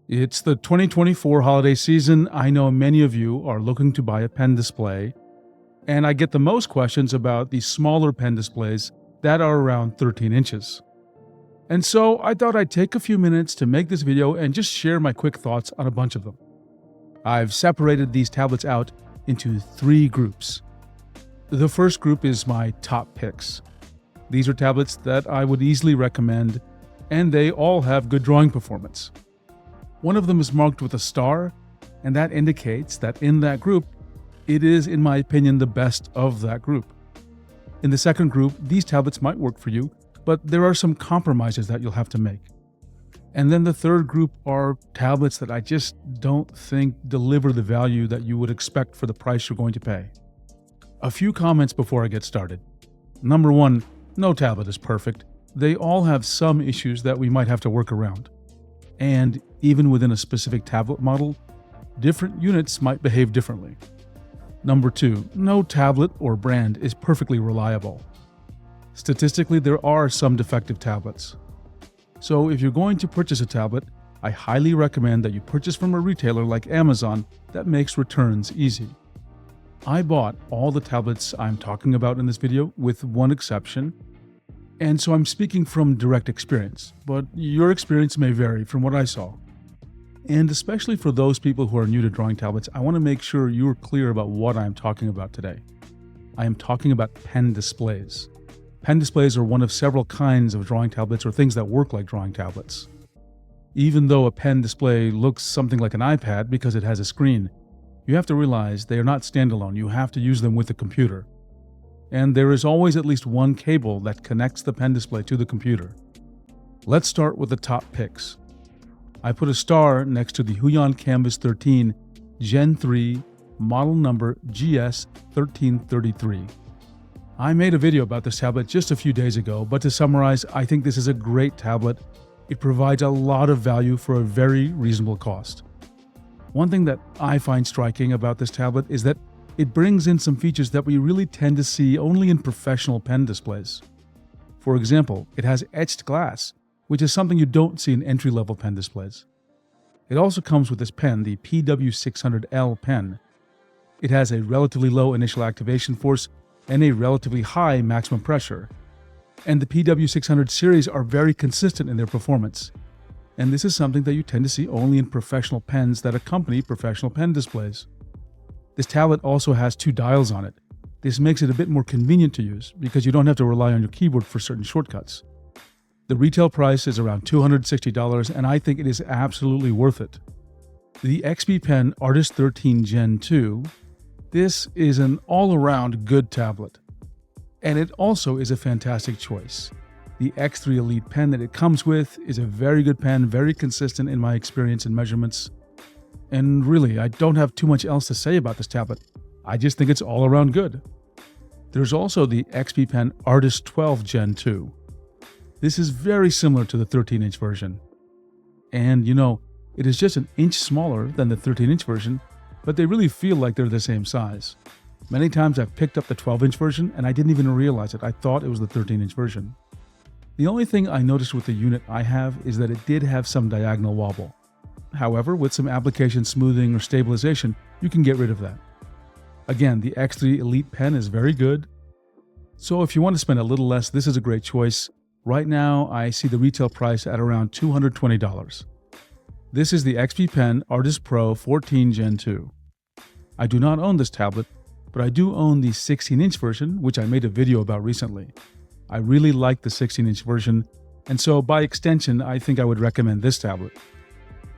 It's the 2024 holiday season. I know many of you are looking to buy a pen display, and I get the most questions about the smaller pen displays that are around 13 inches. And so I thought I'd take a few minutes to make this video and just share my quick thoughts on a bunch of them. I've separated these tablets out into 3 groups. The first group is my top picks. These are tablets that I would easily recommend, and they all have good drawing performance. One of them is marked with a star, and that indicates that in that group, it is, in my opinion, the best of that group. In the second group, these tablets might work for you, but there are some compromises that you'll have to make. And then the third group are tablets that I just don't think deliver the value that you would expect for the price you're going to pay. A few comments before I get started. Number 1, no tablet is perfect. They all have some issues that we might have to work around. And even within a specific tablet model, different units might behave differently. Number 2, no tablet or brand is perfectly reliable. Statistically, there are some defective tablets. So if you're going to purchase a tablet, I highly recommend that you purchase from a retailer like Amazon that makes returns easy. I bought all the tablets I'm talking about in this video with one exception, and so I'm speaking from direct experience, but your experience may vary from what I saw. And especially for those people who are new to drawing tablets, I want to make sure you're clear about what I'm talking about today. I am talking about pen displays. Pen displays are one of several kinds of drawing tablets or things that work like drawing tablets. Even though a pen display looks something like an iPad because it has a screen, you have to realize they are not standalone. You have to use them with a computer. And there is always at least one cable that connects the pen display to the computer. Let's start with the top picks. I put a star next to the Huion Canvas 13 Gen 3 model number GS1333. I made a video about this tablet just a few days ago, but to summarize, I think this is a great tablet. It provides a lot of value for a very reasonable cost. One thing that I find striking about this tablet is that it brings in some features that we really tend to see only in professional pen displays. For example, it has etched glass, which is something you don't see in entry-level pen displays. It also comes with this pen, the PW600L pen. It has a relatively low initial activation force and a relatively high maximum pressure. And the PW600 series are very consistent in their performance. And this is something that you tend to see only in professional pens that accompany professional pen displays. This tablet also has 2 dials on it. This makes it a bit more convenient to use because you don't have to rely on your keyboard for certain shortcuts. The retail price is around $260, and I think it is absolutely worth it. The XP Pen Artist 13 Gen 2, this is an all-around good tablet. And it also is a fantastic choice. The X3 Elite pen that it comes with is a very good pen, very consistent in my experience and measurements. And really, I don't have too much else to say about this tablet. I just think it's all around good. There's also the XP Pen Artist 12 Gen 2. This is very similar to the 13-inch version. And it is just an inch smaller than the 13-inch version, but they really feel like they're the same size. Many times I've picked up the 12-inch version and I didn't even realize it. I thought it was the 13-inch version. The only thing I noticed with the unit I have is that it did have some diagonal wobble. However, with some application smoothing or stabilization, you can get rid of that. Again, the X3 Elite pen is very good. So if you want to spend a little less, this is a great choice. Right now, I see the retail price at around $220. This is the XP Pen Artist Pro 14 Gen 2. I do not own this tablet, but I do own the 16-inch version, which I made a video about recently. I really like the 16-inch version, and so by extension, I think I would recommend this tablet.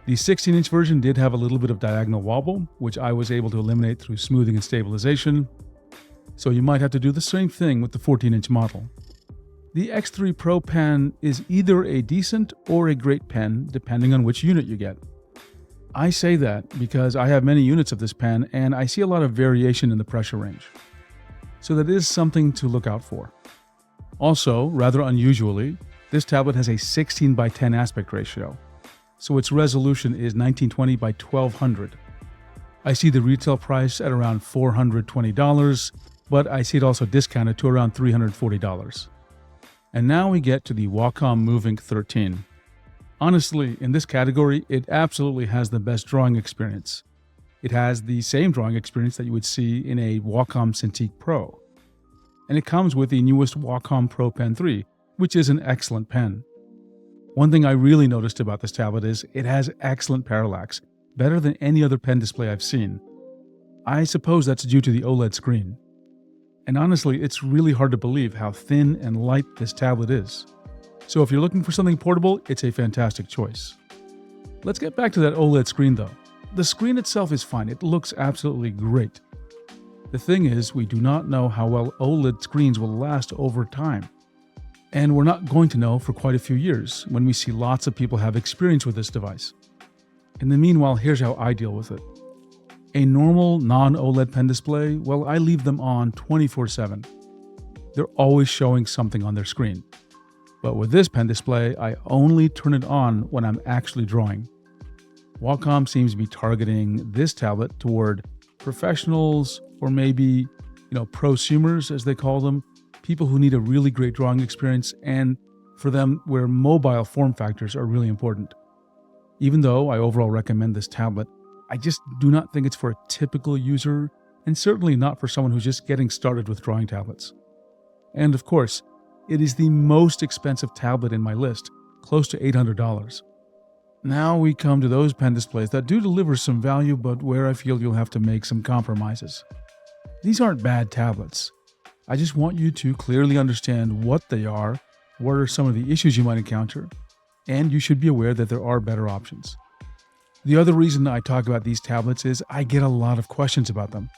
The 16-inch version did have a little bit of diagonal wobble, which I was able to eliminate through smoothing and stabilization, so you might have to do the same thing with the 14-inch model. The X3 Pro pen is either a decent or a great pen, depending on which unit you get. I say that because I have many units of this pen, and I see a lot of variation in the pressure range. So that is something to look out for. Also, rather unusually, this tablet has a 16 by 10 aspect ratio, so its resolution is 1920 by 1200. I see the retail price at around $420, but I see it also discounted to around $340. And now we get to the Wacom Move Ink 13. Honestly, in this category, it absolutely has the best drawing experience. It has the same drawing experience that you would see in a Wacom Cintiq Pro. And it comes with the newest Wacom Pro Pen 3, which is an excellent pen. One thing I really noticed about this tablet is it has excellent parallax, better than any other pen display I've seen. I suppose that's due to the OLED screen. And honestly, it's really hard to believe how thin and light this tablet is. So if you're looking for something portable, it's a fantastic choice. Let's get back to that OLED screen though. The screen itself is fine, it looks absolutely great. The thing is, we do not know how well OLED screens will last over time. And we're not going to know for quite a few years when we see lots of people have experience with this device. In the meanwhile, here's how I deal with it. A normal non-OLED pen display, well, I leave them on 24/7. They're always showing something on their screen. But with this pen display, I only turn it on when I'm actually drawing. Wacom seems to be targeting this tablet toward professionals or maybe, prosumers as they call them, people who need a really great drawing experience, and for them where mobile form factors are really important. Even though I overall recommend this tablet, I just do not think it's for a typical user, and certainly not for someone who's just getting started with drawing tablets. And of course, it is the most expensive tablet in my list, close to $800. Now we come to those pen displays that do deliver some value, but where I feel you'll have to make some compromises. These aren't bad tablets. I just want you to clearly understand what they are, what are some of the issues you might encounter, and you should be aware that there are better options. The other reason I talk about these tablets is I get a lot of questions about them.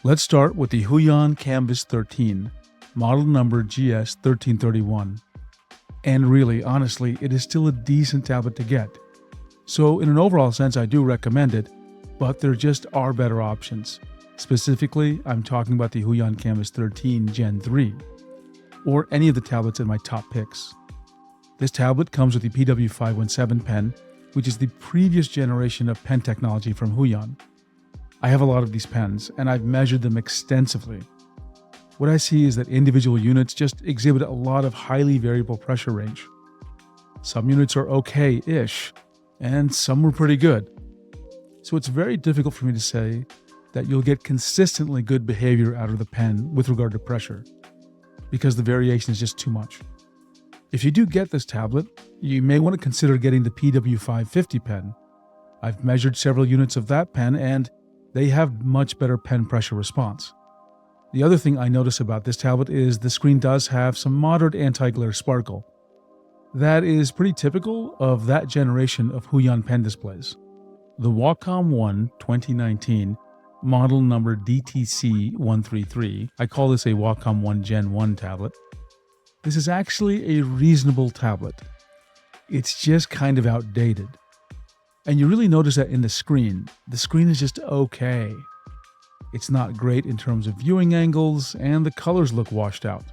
Let's start with the Huion Canvas 13, model number GS1331. And really, honestly, it is still a decent tablet to get. So in an overall sense, I do recommend it, but there just are better options. Specifically, I'm talking about the Huion Canvas 13 Gen 3, or any of the tablets in my top picks. This tablet comes with the PW517 pen, which is the previous generation of pen technology from Huion. I have a lot of these pens, and I've measured them extensively. What I see is that individual units just exhibit a lot of highly variable pressure range. Some units are okay-ish, and some were pretty good. So it's very difficult for me to say that you'll get consistently good behavior out of the pen with regard to pressure, because the variation is just too much. If you do get this tablet, you may want to consider getting the PW550 pen. I've measured several units of that pen, and they have much better pen pressure response. The other thing I notice about this tablet is the screen does have some moderate anti-glare sparkle. That is pretty typical of that generation of Huion pen displays. The Wacom One 2019, model number DTC133, I call this a Wacom One Gen 1 tablet. This is actually a reasonable tablet. It's just kind of outdated. And you really notice that in the screen is just okay. It's not great in terms of viewing angles, and the colors look washed out.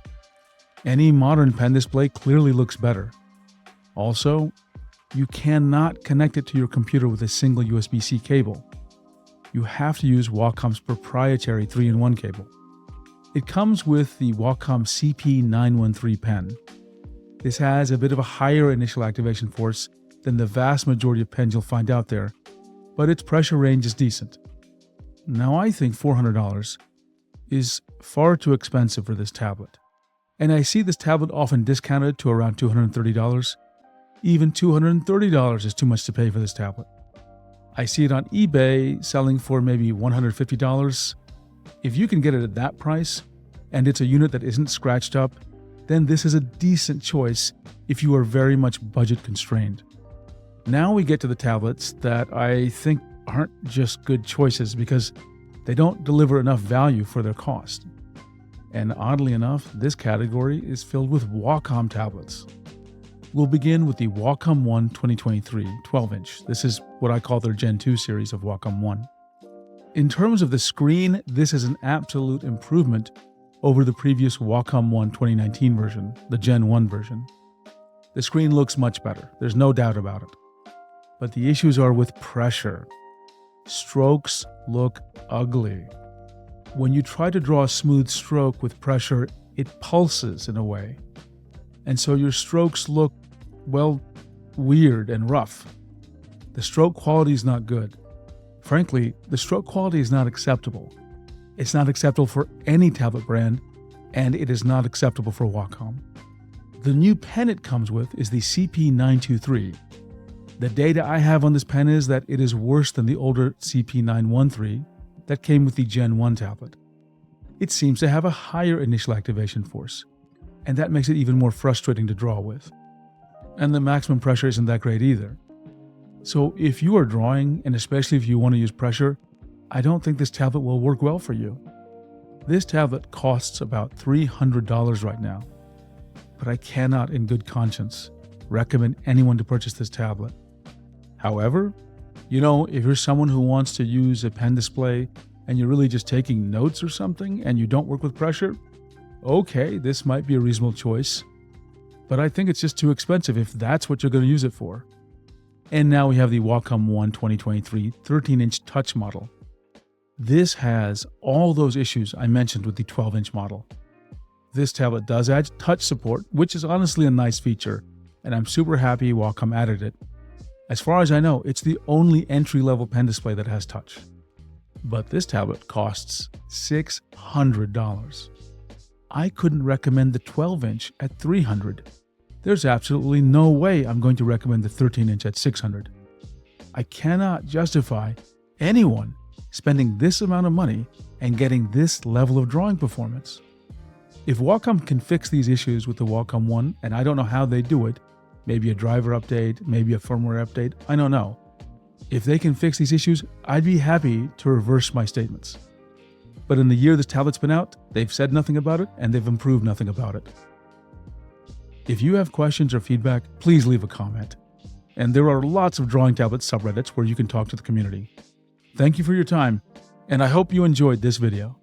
Any modern pen display clearly looks better. Also, you cannot connect it to your computer with a single USB-C cable. You have to use Wacom's proprietary 3-in-1 cable. It comes with the Wacom CP913 pen. This has a bit of a higher initial activation force than the vast majority of pens you'll find out there, but its pressure range is decent. Now I think $400 is far too expensive for this tablet. And I see this tablet often discounted to around $230. Even $230 is too much to pay for this tablet. I see it on eBay selling for maybe $150. If you can get it at that price, and it's a unit that isn't scratched up, then this is a decent choice if you are very much budget constrained. Now we get to the tablets that I think aren't just good choices because they don't deliver enough value for their cost. And oddly enough, this category is filled with Wacom tablets. We'll begin with the Wacom One 2023 12-inch. This is what I call their Gen 2 series of Wacom One. In terms of the screen, this is an absolute improvement over the previous Wacom One 2019 version, the Gen 1 version. The screen looks much better, there's no doubt about it. But the issues are with pressure. Strokes look ugly. When you try to draw a smooth stroke with pressure, it pulses in a way. And so your strokes look, well, weird and rough. The stroke quality is not good. Frankly, the stroke quality is not acceptable. It's not acceptable for any tablet brand, and it is not acceptable for Wacom. The new pen it comes with is the CP923. The data I have on this pen is that it is worse than the older CP913 that came with the Gen 1 tablet. It seems to have a higher initial activation force, and that makes it even more frustrating to draw with. And the maximum pressure isn't that great either. So if you are drawing, and especially if you want to use pressure, I don't think this tablet will work well for you. This tablet costs about $300 right now, but I cannot in good conscience recommend anyone to purchase this tablet. However, if you're someone who wants to use a pen display and you're really just taking notes or something and you don't work with pressure, okay, this might be a reasonable choice, but I think it's just too expensive if that's what you're going to use it for. And now we have the Wacom One 2023 13-inch touch model. This has all those issues I mentioned with the 12-inch model. This tablet does add touch support, which is honestly a nice feature, and I'm super happy Wacom added it. As far as I know, it's the only entry-level pen display that has touch. But this tablet costs $600. I couldn't recommend the 12-inch at $300. There's absolutely no way I'm going to recommend the 13-inch at $600. I cannot justify anyone spending this amount of money and getting this level of drawing performance. If Wacom can fix these issues with the Wacom One, and I don't know how they do it, maybe a driver update, maybe a firmware update, I don't know. If they can fix these issues, I'd be happy to reverse my statements. But in the year this tablet's been out, they've said nothing about it and they've improved nothing about it. If you have questions or feedback, please leave a comment. And there are lots of drawing tablet subreddits where you can talk to the community. Thank you for your time, and I hope you enjoyed this video.